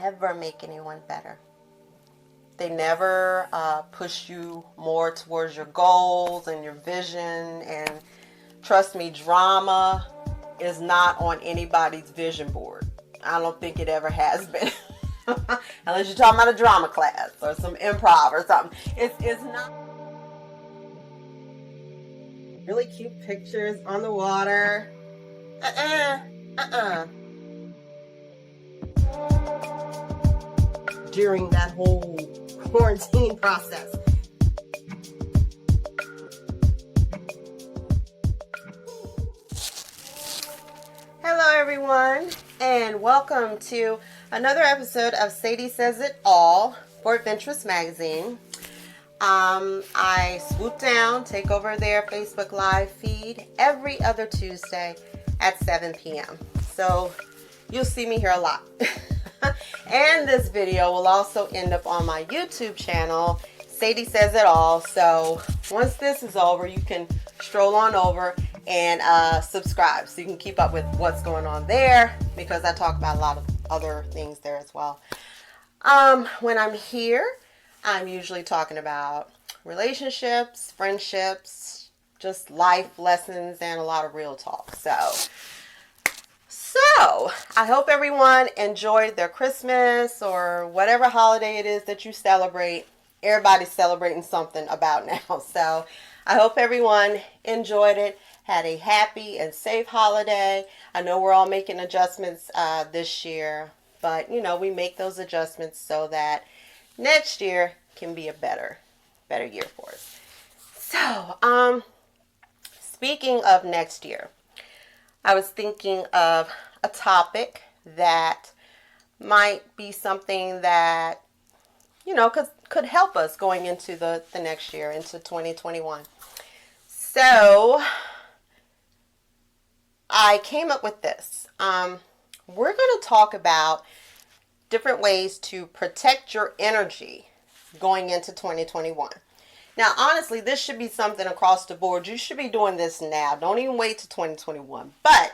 never make anyone better. They never push you more towards your goals and your vision. And trust me, drama is not on anybody's vision board. I don't think it ever has been. Unless you're talking about a drama class or some improv or something. It's not. Really cute pictures on the water. During that whole quarantine process. Hello everyone, and welcome to another episode of Sadie Says It All for Adventurous Magazine. I swoop down, take over their Facebook Live feed every other Tuesday at 7 p.m. So you'll see me here a lot. And this video will also end up on my YouTube channel, Sadie Says It All. So once this is over, you can stroll on over and subscribe so you can keep up with what's going on there, because I talk about a lot of other things there as well. When I'm here, I'm usually talking about relationships, friendships, just life lessons, and a lot of real talk. So, I hope everyone enjoyed their Christmas or whatever holiday it is that you celebrate. Everybody's celebrating something about now. So, I hope everyone enjoyed it, had a happy and safe holiday. I know we're all making adjustments this year, but, you know, we make those adjustments so that next year can be a better year for us. So, speaking of next year, I was thinking of a topic that might be something that, you know, could help us going into the next year, into 2021. So, I came up with this. We're going to talk about different ways to protect your energy going into 2021. Now, honestly, this should be something across the board. You should be doing this now. Don't even wait to 2021. But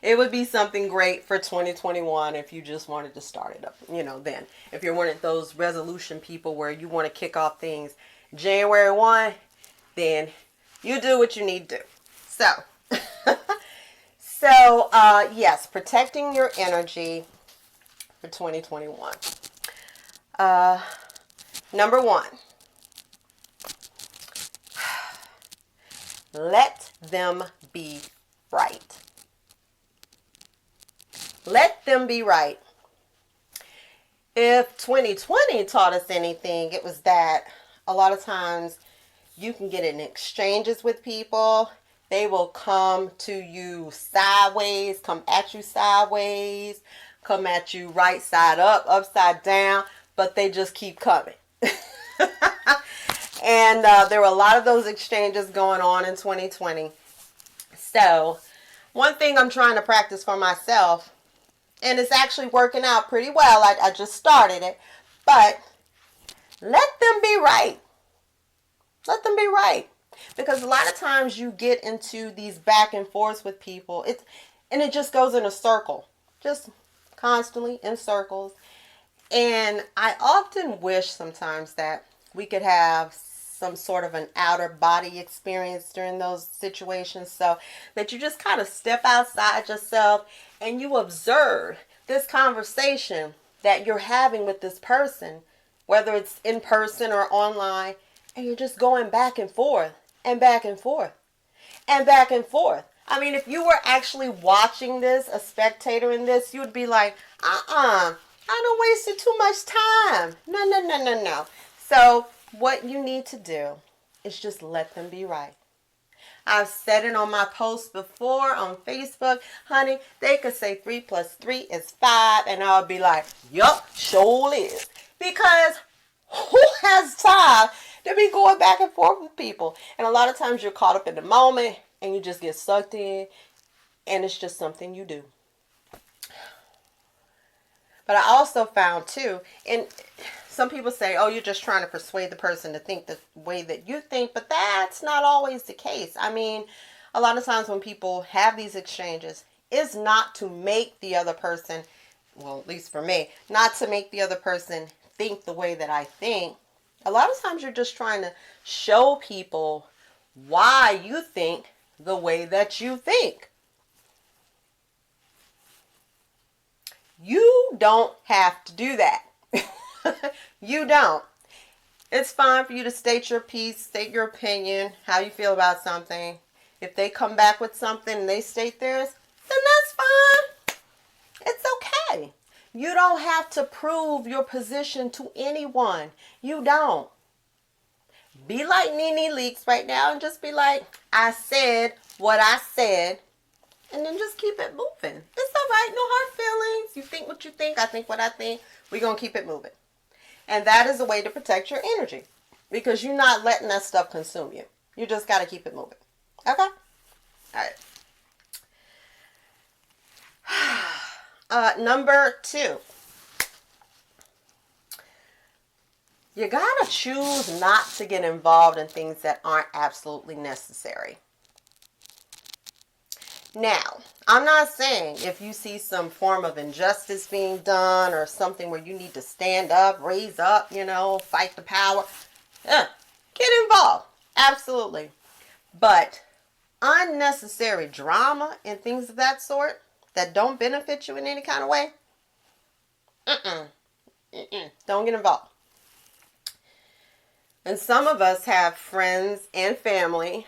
it would be something great for 2021 if you just wanted to start it up, you know, then. If you're one of those resolution people where you want to kick off things January 1, then you do what you need to do. So, yes, protecting your energy for 2021. Number one, let them be right. Let them be right. If 2020 taught us anything, it was that a lot of times you can get in exchanges with people. They will come to you sideways, come at you sideways, come at you right side up, upside down, but they just keep coming. And there were a lot of those exchanges going on in 2020. So, one thing I'm trying to practice for myself, and it's actually working out pretty well. I just started it, but let them be right. Let them be right. Because a lot of times you get into these back and forths with people, and it just goes in a circle, just constantly in circles. And I often wish sometimes that we could have some sort of an outer body experience during those situations, so that you just kind of step outside yourself and you observe this conversation that you're having with this person, whether it's in person or online, and you're just going back and forth and back and forth and back and forth. I mean, if you were actually watching this, a spectator in this, you would be like, I don't wasted too much time. No. So what you need to do is just let them be right. I've said it on my posts before on Facebook. Honey, they could say 3 + 3 is 5. And I'll be like, yup, sure is. Because who has time to be going back and forth with people? And a lot of times you're caught up in the moment and you just get sucked in. And it's just something you do. But I also found too, and some people say, oh, you're just trying to persuade the person to think the way that you think, but that's not always the case. I mean, a lot of times when people have these exchanges, it's not to make the other person well, at least for me, not to make the other person think the way that I think. A lot of times you're just trying to show people why you think the way that you think. You don't have to do that. You don't. It's fine for you to state your piece, state your opinion, how you feel about something. If they come back with something and they state theirs, then that's fine. It's okay. You don't have to prove your position to anyone. You don't. Be like Nene Leakes right now and just be like, I said what I said, and then just keep it moving. It's all right. No hard feelings. You think what you think. I think what I think. We're going to keep it moving. And that is a way to protect your energy, because you're not letting that stuff consume you. You just got to keep it moving. Okay? All right. Number 2. You got to choose not to get involved in things that aren't absolutely necessary. Now, I'm not saying if you see some form of injustice being done or something where you need to stand up, raise up, fight the power, get involved. Absolutely. But unnecessary drama and things of that sort that don't benefit you in any kind of way, don't get involved. And some of us have friends and family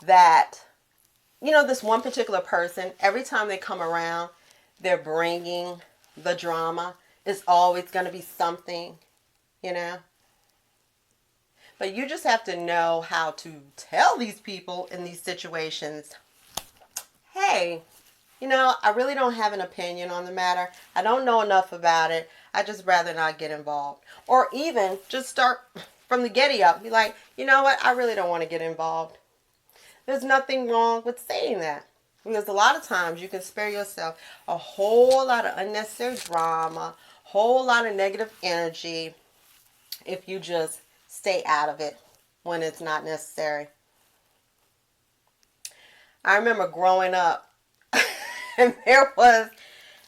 that, this one particular person, every time they come around, they're bringing the drama. It's always going to be something, But you just have to know how to tell these people in these situations, hey, I really don't have an opinion on the matter. I don't know enough about it. I just rather not get involved. Or even just start from the getty up. Be like, you know what? I really don't want to get involved. There's nothing wrong with saying that. Because a lot of times you can spare yourself a whole lot of unnecessary drama, whole lot of negative energy if you just stay out of it when it's not necessary. I remember growing up, and there was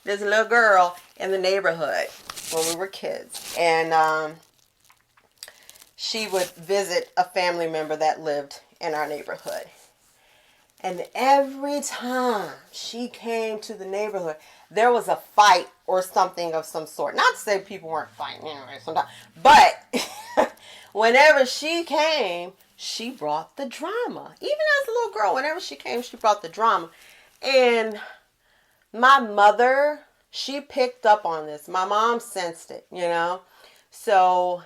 this little girl in the neighborhood when we were kids. And she would visit a family member that lived in our neighborhood. And every time she came to the neighborhood, there was a fight or something of some sort. Not to say people weren't fighting sometimes. But whenever she came, she brought the drama. Even as a little girl, whenever she came, she brought the drama. And my mother, she picked up on this. My mom sensed it, So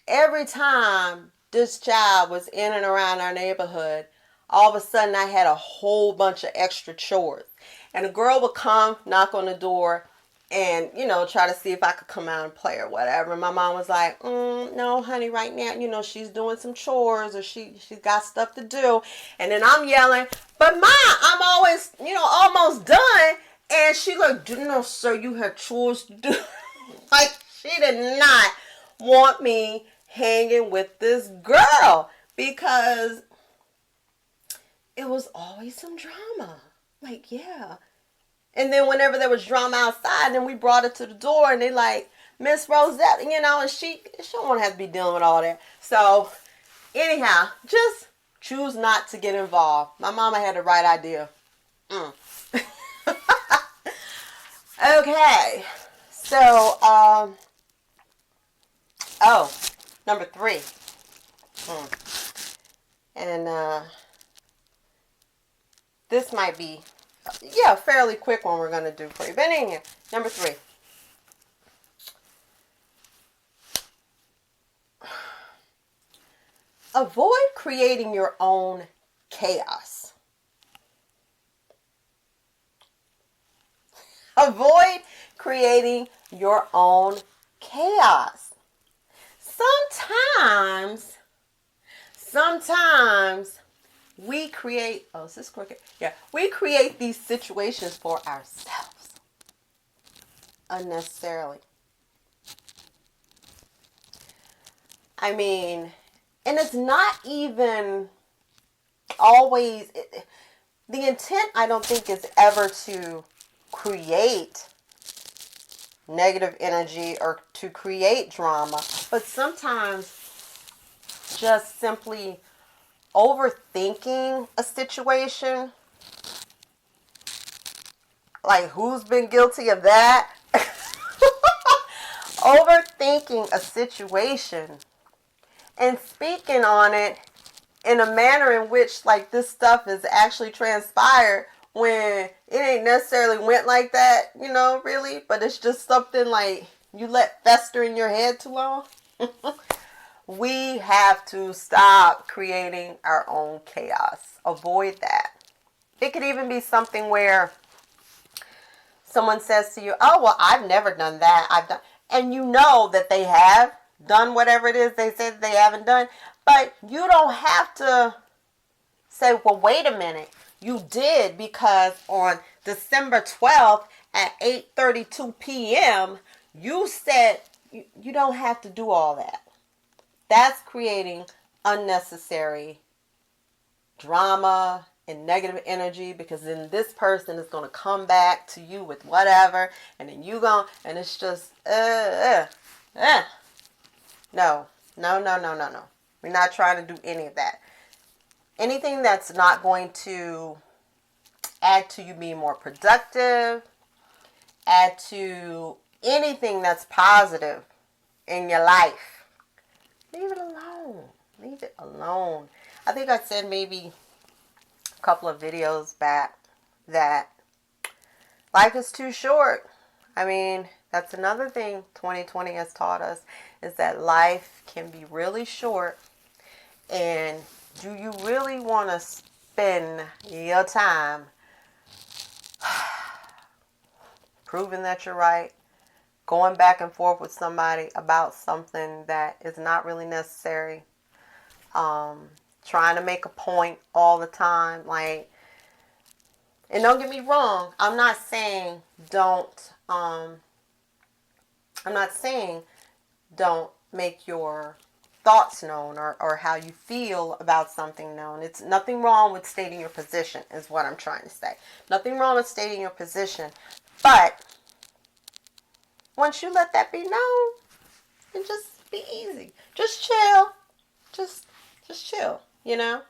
every time this child was in and around our neighborhood, all of a sudden I had a whole bunch of extra chores. And a girl would come, knock on the door, and, try to see if I could come out and play or whatever. And my mom was like, no, honey, right now, she's doing some chores or she's got stuff to do. And then I'm yelling, but Ma, I'm always, almost done. And she like, no, sir, you have chores to do. Like, she did not want me hanging with this girl because it was always some drama. Like, yeah. And then whenever there was drama outside, then we brought it to the door and they like, Miss Rosette, and she don't want to have to be dealing with all that. So anyhow, just choose not to get involved. My mama had the right idea. Okay. So, number 3. And this might be, a fairly quick one we're going to do for you. But anyway, number 3. Avoid creating your own chaos. Avoid creating your own chaos. Sometimes we create, is this crooked? Yeah, we create these situations for ourselves unnecessarily. I mean, and it's not even always, the intent I don't think is ever to create negative energy or to create drama, but sometimes just simply overthinking a situation. Like, who's been guilty of that? Overthinking a situation and speaking on it in a manner in which, like, this stuff is actually transpired when it ain't necessarily went like that, you know, really. But it's just something like you let fester in your head too long. We have to stop creating our own chaos. Avoid that. It could even be something where someone says to you, oh, well, I've never done that. I've done, and you know that they have done whatever it is they said they haven't done. But you don't have to say, well, wait a minute. You did, because on December 12th at 8:32 p.m., you said you don't have to do all that. That's creating unnecessary drama and negative energy, because then this person is going to come back to you with whatever, and then you go, and it's just, no. We're not trying to do any of that. Anything that's not going to add to you being more productive, add to anything that's positive in your life, leave it alone. Leave it alone. I think I said maybe a couple of videos back that life is too short. I mean, that's another thing 2020 has taught us, is that life can be really short. And do you really want to spend your time proving that you're right, going back and forth with somebody about something that is not really necessary, trying to make a point all the time? Like, and don't get me wrong, I'm not saying don't make your thoughts known, or how you feel about something known. It's nothing wrong with stating your position, is what I'm trying to say. Nothing wrong with stating your position. But once you let that be known, then just be easy. Just chill. Just chill, you know?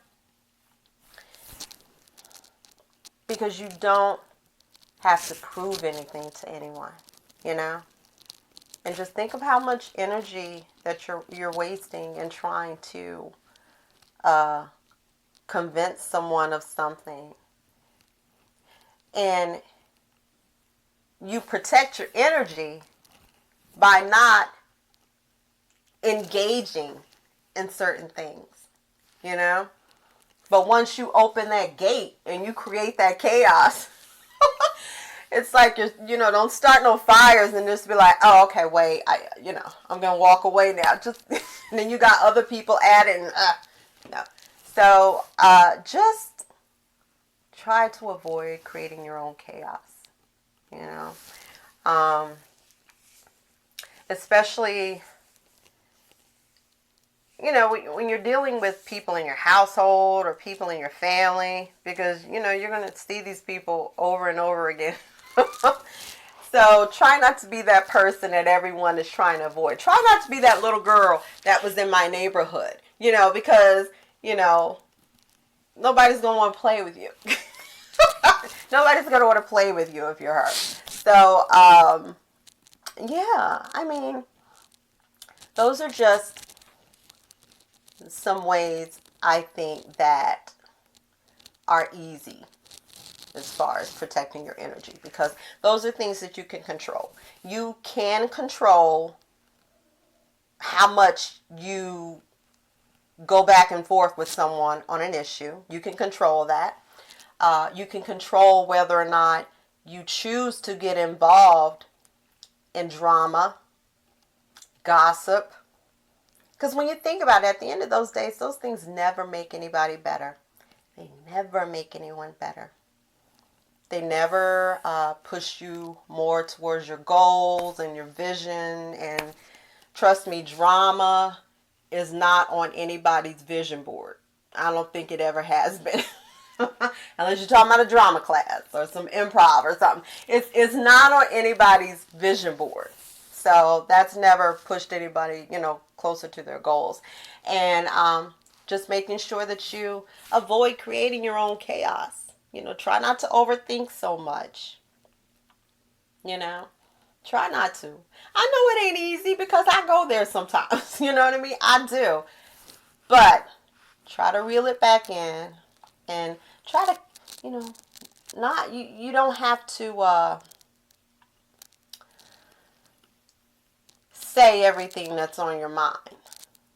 Because you don't have to prove anything to anyone, you know? And just think of how much energy that you're wasting in trying to convince someone of something. And you protect your energy by not engaging in certain things, you know? But once you open that gate and you create that chaos, it's like, don't start no fires and just be like, oh, okay, wait, I'm going to walk away now. Just, and then you got other people adding, no. So, just try to avoid creating your own chaos, you know. Especially, when you're dealing with people in your household or people in your family, because, you're going to see these people over and over again. So try not to be that person that everyone is trying to avoid. Try not to be that little girl that was in my neighborhood, because, nobody's going to want to play with you. Nobody's going to want to play with you if you're her. So, yeah, I mean, those are just some ways I think that are easy as far as protecting your energy, because those are things that you can control. You can control how much you go back and forth with someone on an issue. You can control that. You can control whether or not you choose to get involved in drama, gossip. Because when you think about it, at the end of those days, those things never make anybody better. They never make anyone better. They never push you more towards your goals and your vision. And trust me, drama is not on anybody's vision board. I don't think it ever has been. Unless you're talking about a drama class or some improv or something. It's not on anybody's vision board. So that's never pushed anybody, closer to their goals. And just making sure that you avoid creating your own chaos. Try not to overthink so much. Try not to. I know it ain't easy because I go there sometimes. You know what I mean? I do. But try to reel it back in and try to, not, you don't have to say everything that's on your mind.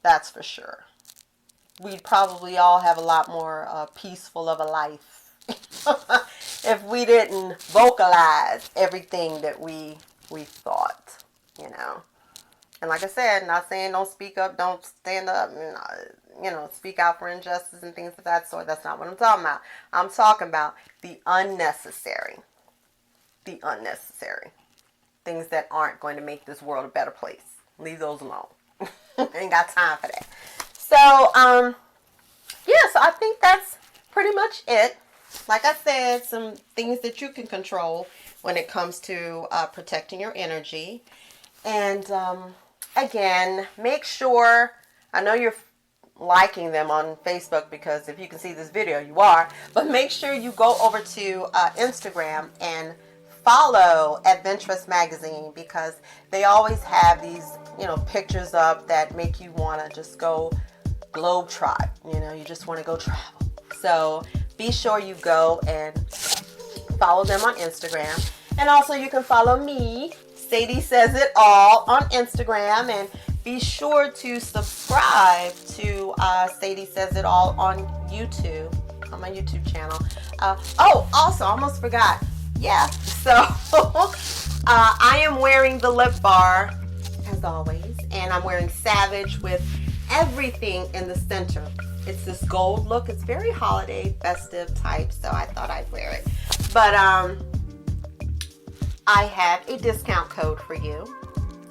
That's for sure. We'd probably all have a lot more peaceful of a life if we didn't vocalize everything that we thought, And like I said, not saying don't speak up, don't stand up, speak out for injustice and things of that sort. That's not what I'm talking about. I'm talking about the unnecessary. The unnecessary. Things that aren't going to make this world a better place. Leave those alone. Ain't got time for that. So, so I think that's pretty much it. Like I said, some things that you can control when it comes to protecting your energy. And again, make sure, I know you're liking them on Facebook because if you can see this video, you are. But make sure you go over to Instagram and follow Adventurous Magazine because they always have these, pictures up that make you want to just go globetrot. You just want to go travel. So be sure you go and follow them on Instagram. And also you can follow me, Sadie Says It All, on Instagram. And be sure to subscribe to Sadie Says It All on YouTube, on my YouTube channel. Also, I almost forgot. Yeah, so I am wearing the lip bar, as always. And I'm wearing Savage with everything in the center. It's this gold look. It's very holiday, festive type, so I thought I'd wear it. But I have a discount code for you.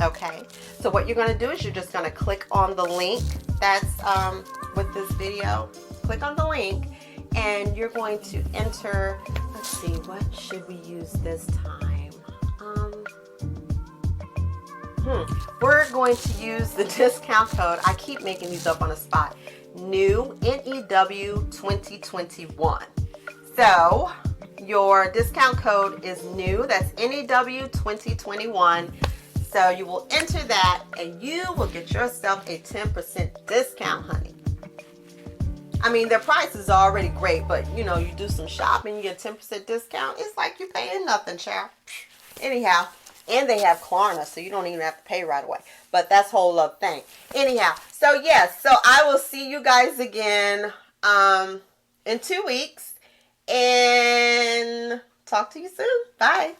Okay, so what you're going to do is you're just going to click on the link that's with this video. Click on the link, and you're going to enter. Let's see, what should we use this time? We're going to use the discount code. I keep making these up on the spot. New, NEW 2021. So your discount code is new. That's NEW 2021. So you will enter that and you will get yourself a 10% discount, honey. I mean, their prices are already great, but you do some shopping, you get a 10% discount. It's like you're paying nothing, child. Anyhow, and they have Klarna, so you don't even have to pay right away. But that's a whole other thing. Anyhow, so yes, so I will see you guys again in 2 weeks. And talk to you soon. Bye.